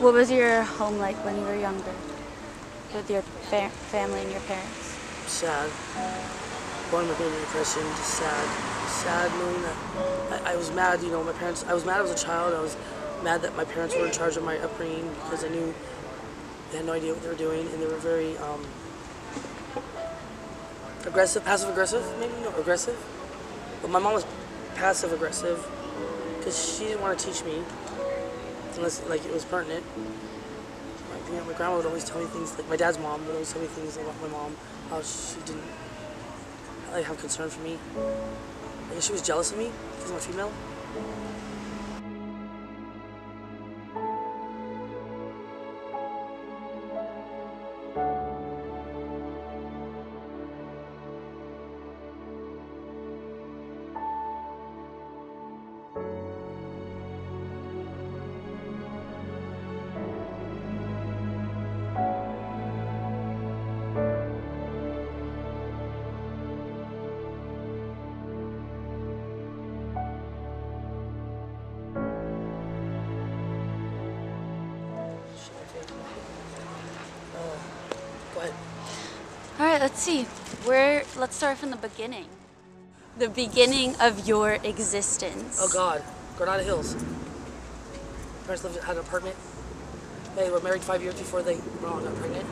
What was your home like when you were younger? With your family and your parents? Sad. Born with maybe depression, just sad. Sad knowing that I was mad, my parents, I was mad as a child. I was mad that my parents were in charge of my upbringing because I knew they had no idea what they were doing, and they were very aggressive, passive-aggressive, maybe, no, aggressive. But my mom was passive-aggressive because she didn't want to teach me unless, like, it was pertinent. My grandma would always tell me things, like my dad's mom would always tell me things about my mom, how she didn't have concern for me. I guess she was jealous of me because I'm a female. Go ahead. All right, let's see. Let's start from the beginning. The beginning of your existence. Oh God, Granada Hills. Parents had an apartment. They were married 5 years before my mom got pregnant.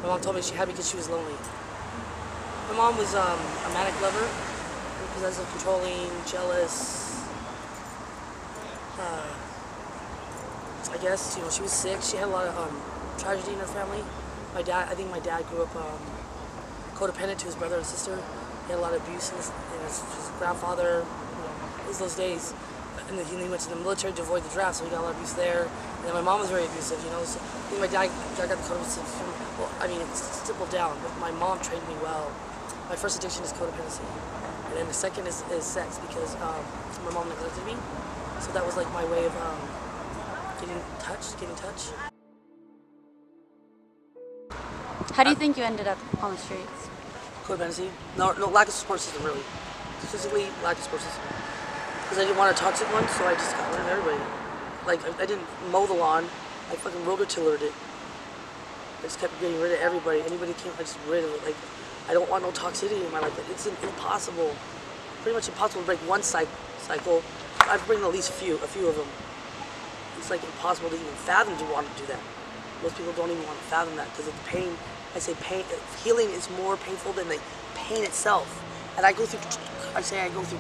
My mom told me she had me because she was lonely. My mom was a manic lover, possessive, controlling, jealous. I guess she was sick. She had a lot of tragedy in her family. I think my dad grew up codependent to his brother and sister. He had a lot of abuse in his grandfather. It was those days. And then he went to the military to avoid the draft, so he got a lot of abuse there. And then my mom was very abusive, So I think my dad got the codependency from, it's stippled down, but my mom trained me well. My first addiction is codependency. And then the second is sex, because my mom neglected me. So that was like my way of getting in touch. How do you think you ended up on the streets? Codependency. No, lack of support system, really. Physically, lack of support system. Because I didn't want a toxic one, so I just got rid of everybody. Like, I didn't mow the lawn, I fucking rototillered it. I just kept getting rid of everybody. Anybody came, I just rid of it. Like, I don't want no toxicity in my life. It's impossible. Pretty much impossible to break one cycle. I've broken at least a few of them. It's like impossible to even fathom to want to do that. Most people don't even want to fathom that because it's pain. I say pain. Healing is more painful than the pain itself. And I go through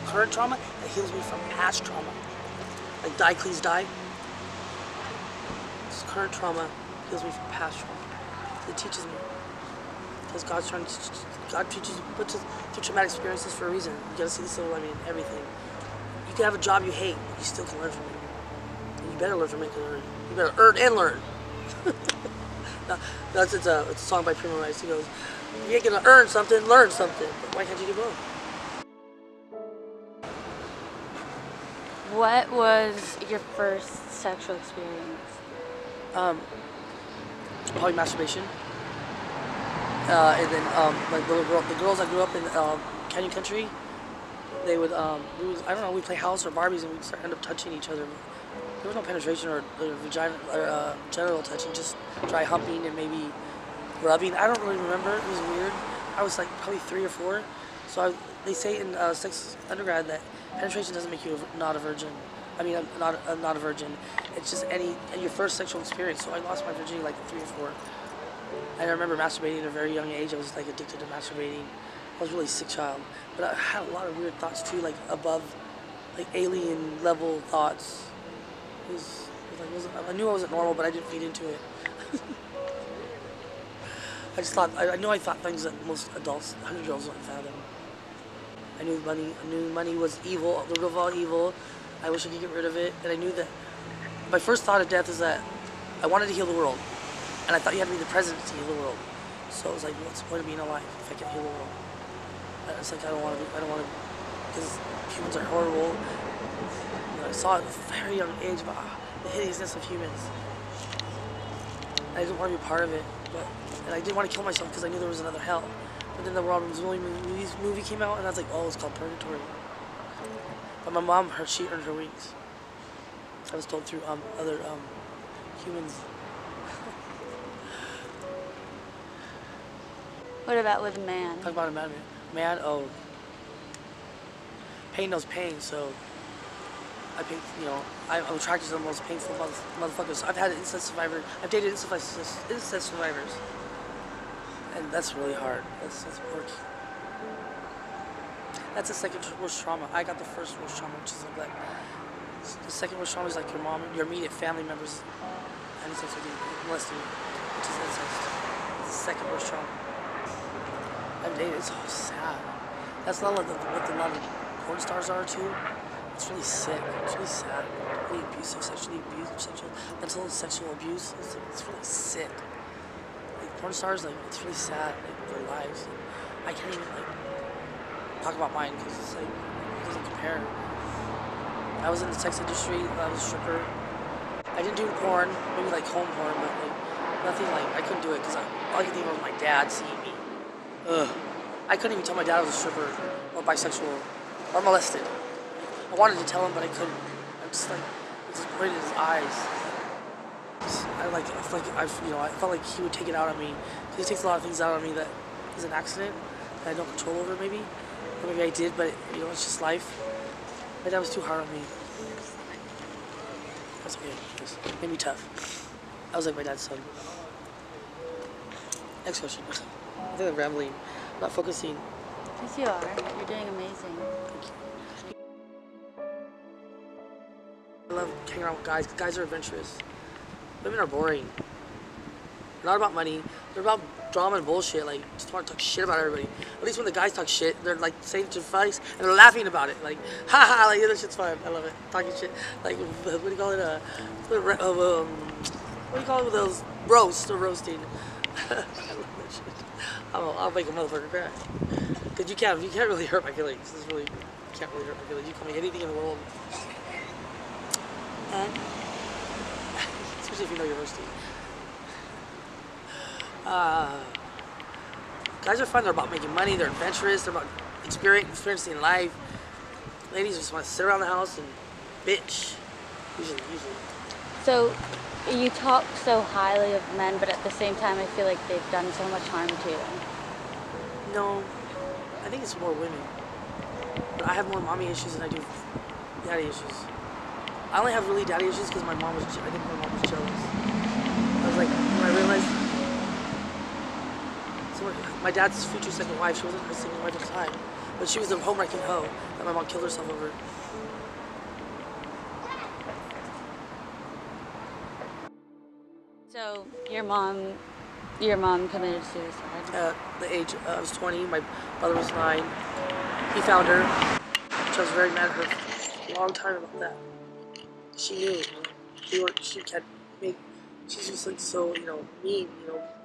current trauma that heals me from past trauma. Like die, please die. This current trauma heals me from past trauma. It teaches me. Because God teaches you, puts us through traumatic experiences for a reason. You gotta see the silver lining in everything. You can have a job you hate, but you still can learn from it. And you better learn from it, you better earn and learn. It's a song by Primo Rice. He goes, "You ain't gonna earn something, learn something." But why can't you do both? What was your first sexual experience? Probably masturbation. And then like the girls I grew up in Canyon Country, they would we'd play house or Barbies and we'd end up touching each other. There was no penetration or vagina or genital touching, just dry humping and maybe rubbing. I don't really remember. It was weird. I was like probably 3 or 4. So they say in sex undergrad that penetration doesn't make you not a virgin. Not a virgin. It's just your first sexual experience. So I lost my virginity like at 3 or 4. I remember masturbating at a very young age. I was like addicted to masturbating. I was a really sick child. But I had a lot of weird thoughts too, like above, like alien level thoughts. I knew I wasn't normal, but I didn't feed into it. I thought things that most adults, 100-year-olds wouldn't fathom. I knew money was evil, the root of all evil. I wish I could get rid of it. And I knew that my first thought of death is that I wanted to heal the world. And I thought you had to be the president to heal the world. So it was like, what's the point of being alive if I can't heal the world? It's like, I don't want to, because humans are horrible. I saw at a very young age about the hideousness of humans. I didn't want to be part of it, and I didn't want to kill myself because I knew there was another hell. But then the Robin Williams movie came out, and I was like, oh, it's called Purgatory. But my mom, she earned her wings. I was told through other Humans. What about with a man? Talk about a man. Man, oh. Pain knows pain, so I think, I'm attracted to the most painful motherfuckers. I've had incest survivors. I've dated incest survivors. And that's really hard. That's work. That's the second worst trauma. I got the first worst trauma, which is like the second worst trauma is like your mom, your immediate family members having sex with you, molesting you, which is incest. It's the second worst trauma. I've dated. It's so sad. That's not like what a lot of porn stars are too. It's really sick. It's really sad. Really abusive, mental and sexual abuse. It's really sick. Like porn stars, like it's really sad. Like their lives. I can't even like talk about mine because it's like it doesn't compare. I was in the sex industry. I was a stripper. I didn't do porn, maybe like home porn, but like nothing like I couldn't do it because all I could think of was my dad seeing me. Ugh. I couldn't even tell my dad I was a stripper or bisexual or molested. I wanted to tell him, but I couldn't. I'm just like, it just right in his eyes. I felt like he would take it out on me. He takes a lot of things out on me that is an accident that I don't control over, maybe. Or maybe I did, but it's just life. My dad was too hard on me. That's okay. It made me tough. I was like my dad's son. Next question. I think I'm rambling. I'm not focusing. Yes, you are. You're doing amazing. Thank you. I love hanging out with guys. Guys are adventurous. Women are boring. They're not about money. They're about drama and bullshit. Like, just want to talk shit about everybody. At least when the guys talk shit, they're like saying to face and they're laughing about it. Like, haha, like that shit's fun. I love it. Talking shit. Like, what do you call it? What do you call it with those roasts or roasting? I love that shit. I'll make a motherfucker cry. Cause you can't really hurt my feelings. You can't really hurt my feelings. You call me anything in the world. And especially if you know you're roasting. Guys are fun. They're about making money. They're adventurous. They're about experiencing life. Ladies just want to sit around the house and bitch. Usually. So, you talk so highly of men, but at the same time, I feel like they've done so much harm to you. No, I think it's more women. But I have more mommy issues than I do daddy issues. I only have really daddy issues because I think my mom was jealous. I was like, when I realized, my dad's future second wife, she wasn't her second wife at the time, but she was the homewrecking hoe that my mom killed herself over. So, your mom committed suicide? At the age, I was 20, my brother was 9. He found her, which I was very mad at her for a long time about that. She knew, she's just like so, mean,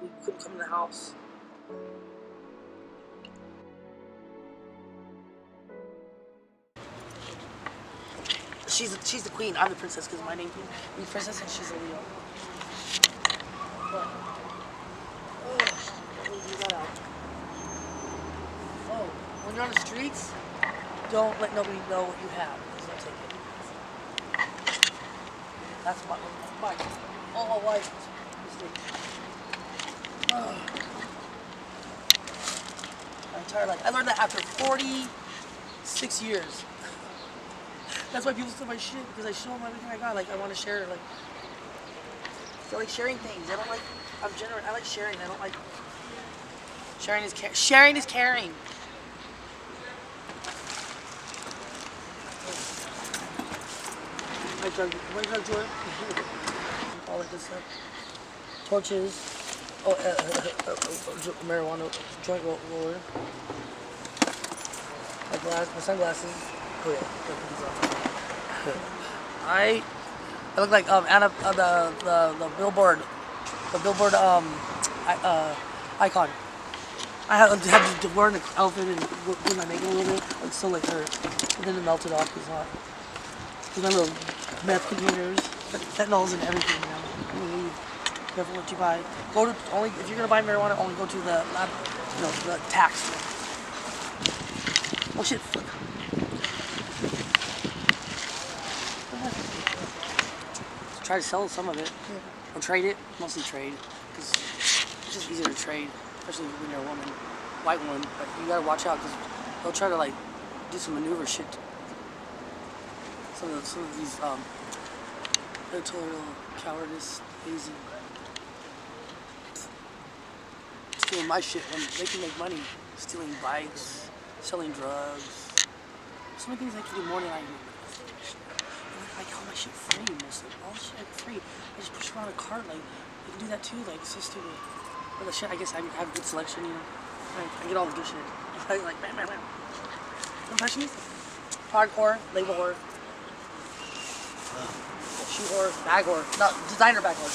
we couldn't come in the house. She's the queen, I'm the princess because my name's princess and she's a Leo. What? Let me do that out. Oh, when you're on the streets, don't let nobody know what you have. Please don't take it. That's mine. All white. My entire life. I learned that after 46 years. That's why people steal my shit, because I show them everything I got. Like, I want to share it. Like, I like sharing things. I'm generous. I like sharing. I don't like... Sharing is caring. Sharing is caring. What drug drawer? All that good stuff. Torches. Marijuana joint roller. My sunglasses. Oh yeah. I look like Anna, the billboard icon. I had to wear an outfit and do my makeup a little bit. I look so like her. And then it melted off because hot. These my little meth containers. Fentanyl's and everything, You careful what you buy. If you're gonna buy marijuana, only go to the lab, the tax. Oh shit. Try to sell some of it. Or trade it, mostly trade, because it's just easier to trade, especially when you're a woman, white woman. But you gotta watch out because they'll try to like do some maneuver shit. Some of these editorial cowardice, lazy, stealing my shit when they can make money, stealing bikes, selling drugs. So many things I can do more than I do. Like all my shit free, mostly. All the shit free. I just push around a cart, like, you can do that too, like, it's so stupid. But the shit, I guess I have good selection, you know. I get all the good shit. Like, bam, bam, bam. Don't touch me. Product whore, label whore. Shoe whore, bag whore. No, designer bag whore.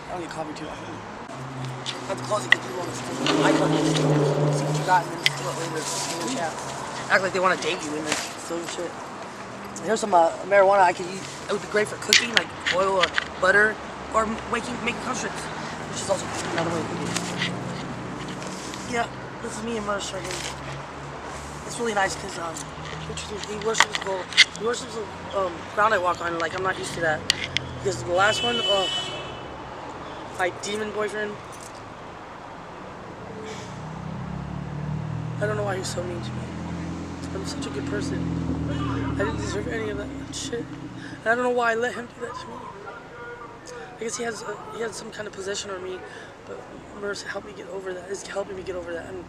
I don't get coffee too often. I have to close it because people want to steal my coffee. See what you got and then steal it later in the chat. Act like they want to date you and then steal your shit. Here's some marijuana I could use. It would be great for cooking, like oil or butter, or making concentrates, which is also another way to do it. Yeah, this is me and Mersh right here. It's really nice because he worships gold. He worships the ground I walk on. Like I'm not used to that because the last one, my demon boyfriend. I don't know why he's so mean to me. I'm such a good person. I didn't deserve any of that shit. And I don't know why I let him do that to me. I guess he had some kind of possession on me, but Mercy helped me get over that. It's helping me get over that. And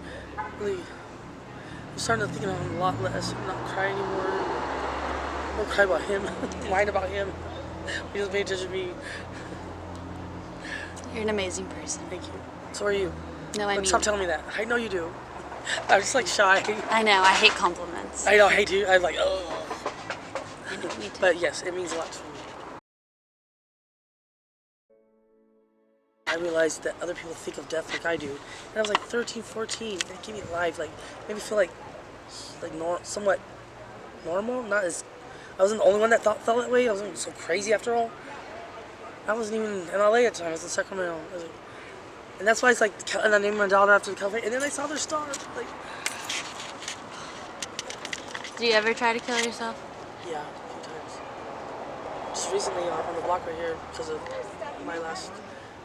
really, I'm starting to think about him a lot less. I'm not crying anymore. I don't cry about him. Whine about him. He doesn't pay attention to me. You're an amazing person. Thank you. So are you. No, I mean. Stop telling me that. I know you do. I'm just like shy. I know. I hate compliments. I know. I hate you. I'm like, oh. I know, me too. But yes, it means a lot to me. I realized that other people think of death like I do. And I was like 13, 14, and it gave me life. Like, made me feel like somewhat normal. Not as, I wasn't the only one that felt that way. I wasn't so crazy after all. I wasn't even in LA at the time. I was in Sacramento. I was like, and that's why it's like, and I named my daughter after the California. And then I saw their star. Like, Do you ever try to kill yourself? yeah, a few times. Just recently on the block right here because of my last.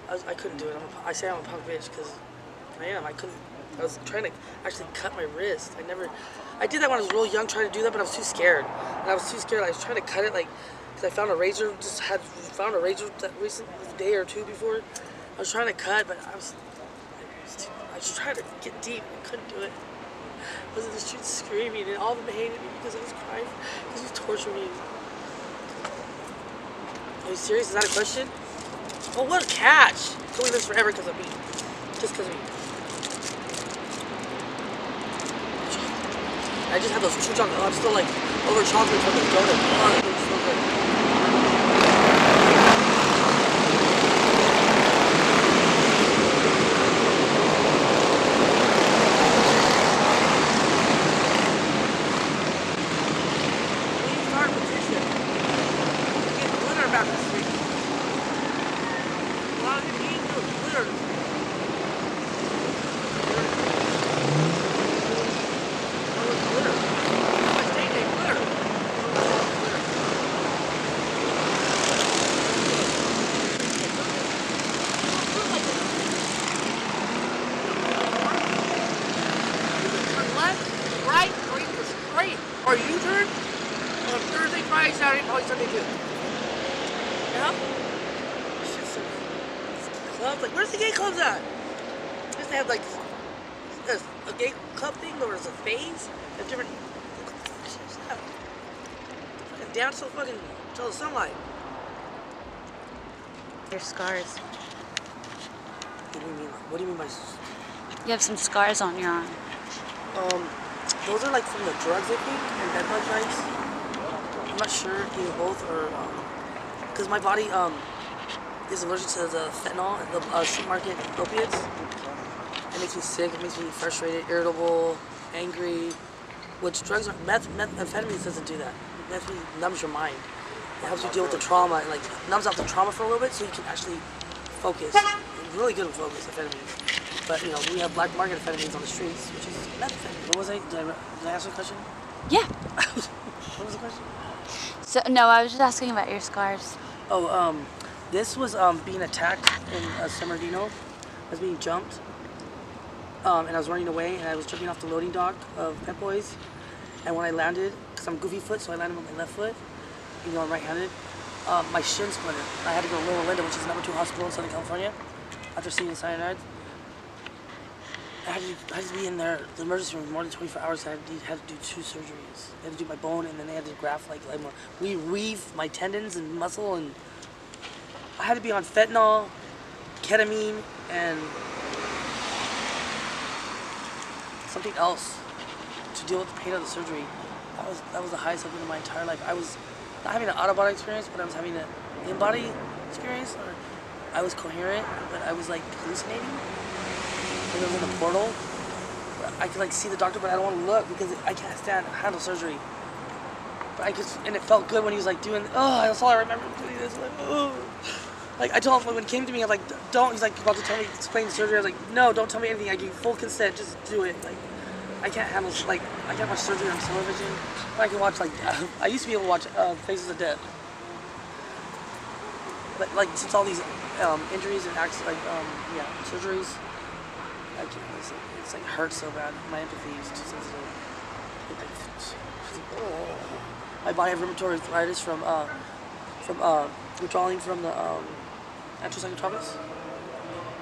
I couldn't do it. I say I'm a punk bitch because I am. I was trying to actually cut my wrist. I did that when I was real young, trying to do that, but I was too scared. And I was too scared. I was trying to cut it, like, because I found a razor. Found a razor that recent day or two before. I was trying to cut, but I was trying to get deep. I couldn't do it. I was in the streets screaming, and all of them hated me because I was crying, because he was torturing me. Are you serious? Is that a question? Oh, what a catch! He lives forever because of me. Just because of me. I just had those true chocolate. I'm still like over chocolate from the donut. Oh, it's so good. We start a petition. Get glitter back in the street. A lot of people eat glitter. Right, or you go straight, or U-turn on Thursday, Friday, Saturday, probably Sunday too. You know? It's just clubs. Like, where's the gay clubs at? Used to have like a gay club thing, or there's a phase, a different. Fucking down so fucking till the sunlight. Your scars. What do you mean? What do you mean by? You have some scars on your arm. Those are like from the drugs, I think, and bed bug bites. I'm not sure either both or, because my body is allergic to the fentanyl and the street market opiates. It makes me sick. It makes me frustrated, irritable, angry. Which drugs are amphetamines doesn't do that. That really numbs your mind. It helps you deal with the trauma and like numbs out the trauma for a little bit so you can actually focus. It's really good with focus, amphetamines. But you know, we have black market amphetamines on the streets, which is methamphetamine. What was I? Did I answer the question? Yeah. What was the question? So no, I was just asking about your scars. Oh, this was being attacked in San Bernardino. I was being jumped, and I was running away, and I was jumping off the loading dock of Pet Boys. And when I landed, because I'm goofy foot, so I landed with my left foot, even though I'm right-handed, my shin splintered. I had to go to Loma Linda, which is the #2 hospital in Southern California, after seeing the cyanide. I had to be in there, the emergency room, more than 24 hours. I had to do 2 surgeries. They had to do my bone, and then they had to graft, weave my tendons and muscle, and I had to be on fentanyl, ketamine, and something else to deal with the pain of the surgery. That was the highest I've been in my entire life. I was not having an out-of-body experience, but I was having an in-body experience. Or I was coherent, but I was like hallucinating. I was in a portal. I could like see the doctor, but I don't want to look because I can't handle surgery. But I could, and it felt good when he was like doing. Oh, that's all I remember doing this. Like, oh. Like I told him when he came to me, I was like, don't. He's like about to tell me, explain the surgery. I was like, no, don't tell me anything. I give you full consent. Just do it. Like, I can't handle I can't watch surgery on television. But I can watch I used to be able to watch Faces of Death. But like since all these injuries and surgeries, I can't. It's like hurts so bad. My empathy is too sensitive. My body had rheumatoid arthritis from withdrawing from the antipsychotics. I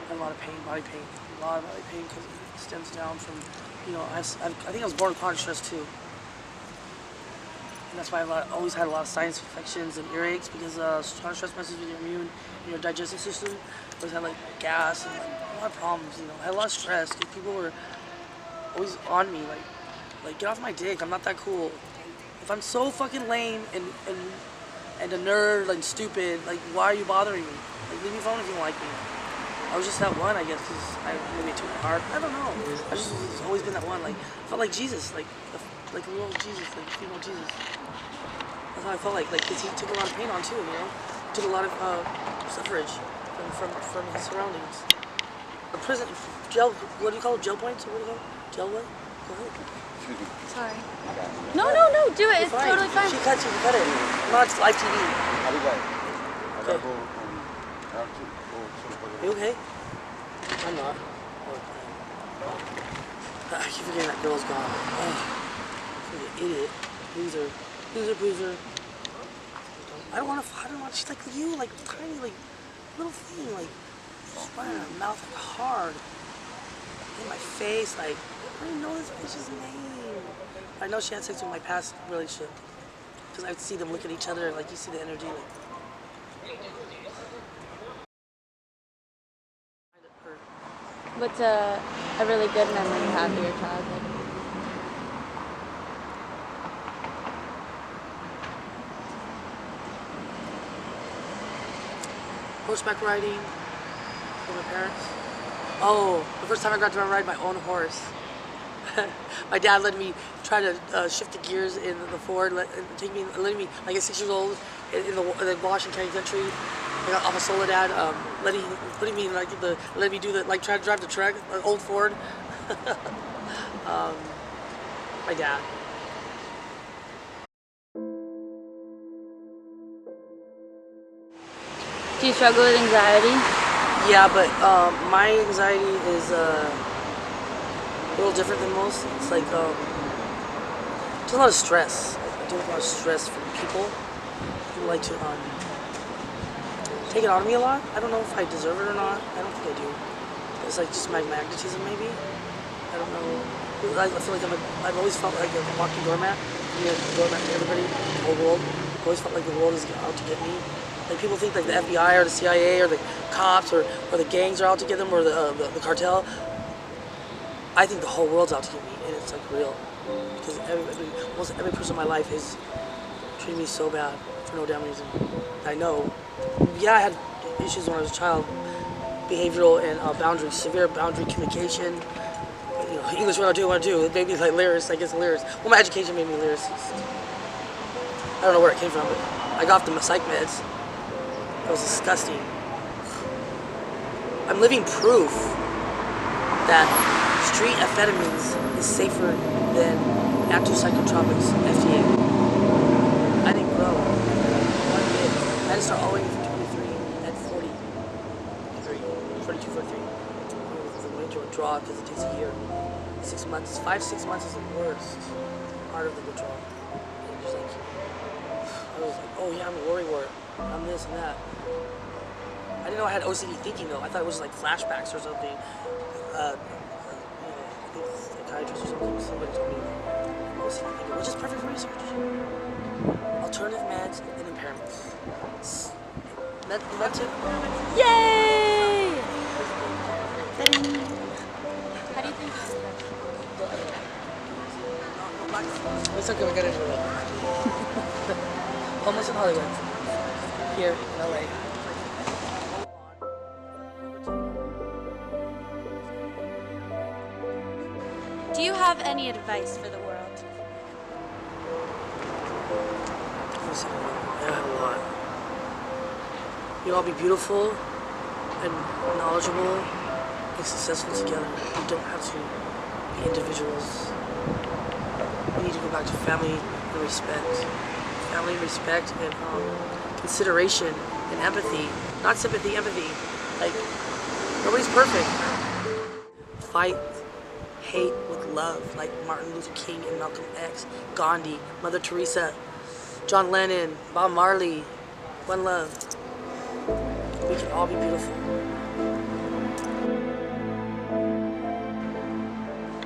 had a lot of pain, body pain, because it stems down from, I think I was born with chronic stress too. And that's why I've always had a lot of sinus infections and earaches because chronic stress messes with your immune and your digestive system. I always had like gas and a lot of problems, I had a lot of stress because people were always on me, like get off my dick, I'm not that cool. If I'm so fucking lame and a nerd and stupid, like why are you bothering me? Like leave me alone if you don't like me. I was just that one, I guess, because I maybe too hard. I don't know. I just was always been that one. Like I felt like Jesus, like a little Jesus, like a female Jesus. That's how I felt like because he took a lot of pain on too, took a lot of suffrage from his surroundings. A prison, jail. What do you call it? Jail points? What do you call it? Jail what? Go ahead. Sorry. No, do it. It's totally fine. She cuts, you can cut it. Not live TV. Okay. You okay? I'm not. I keep forgetting that girl's gone. Oh, idiot. Loser. Boozer. I don't want to, she's like you, like tiny, like little thing, like right in her mouth, like hard. In my face, like, I don't know this bitch's name. I know she had sex with my past relationship. Because I'd see them look at each other, like you see the energy, like. What's a really good memory you have of your childhood? Horseback riding with my parents. Oh, the first time I got to ride my own horse. My dad let me try to shift the gears in the Ford, letting me like at 6 years old in the Washington County country. I got off of Soledad, letting me let me do try to drive the truck, an old Ford. My dad. Do you struggle with anxiety? Yeah, but my anxiety is a little different than most. It's like just a lot of stress. I deal with a lot of stress from people. People like to take it out of me a lot. I don't know if I deserve it or not. I don't think I do. It's like just my magnetism, maybe. I don't know. I feel like I've always felt like a walking doormat. Doormat to everybody, the whole world. I've always felt like the world is out to get me. Like people think like the FBI or the CIA or the cops or the gangs are out to get them or the cartel. I think the whole world's out to get me, and it's like real. Because almost every person in my life is treating me so bad for no damn reason. I know. Yeah, I had issues when I was a child, behavioral and boundaries, severe boundary communication. English what I do. It made me like lyricist, I guess lyricist. Well, my education made me lyricist. don't know where it came from, but I got off the psych meds. It was disgusting. I'm living proof that street amphetamines is safer than active psychotropics, FDA. I didn't grow one bit. I had to start all the way from 23 at 42, 43. I went to withdraw because it takes a year. 6 months, 5-6 months is the worst part of the withdrawal. And just like, I was like, oh yeah, I'm a worrywart. I'm this and that. I didn't know I had OCD thinking though. I thought it was like flashbacks or something. I think psychiatrist or something. Somebody told me OCD thinking, which is perfect for research. Alternative meds and impairments. Med tip? Yay! How do you think? It's okay, we get into it. Homeless in Hollywood. Here in LA. Do you have any advice for the world? Listen, I have a lot. You all be beautiful and knowledgeable and successful together. You don't have to be individuals. We need to go back to family and respect. Family, respect, and consideration and empathy. Not sympathy, empathy. Like, nobody's perfect. Fight hate with love, like Martin Luther King and Malcolm X, Gandhi, Mother Teresa, John Lennon, Bob Marley. One love. We can all be beautiful.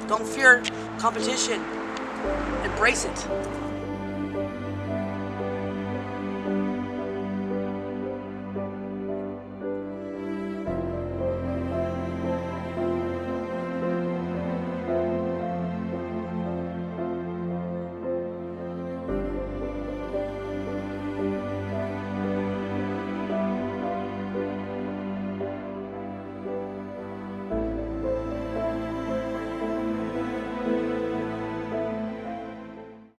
Don't fear competition. Embrace it.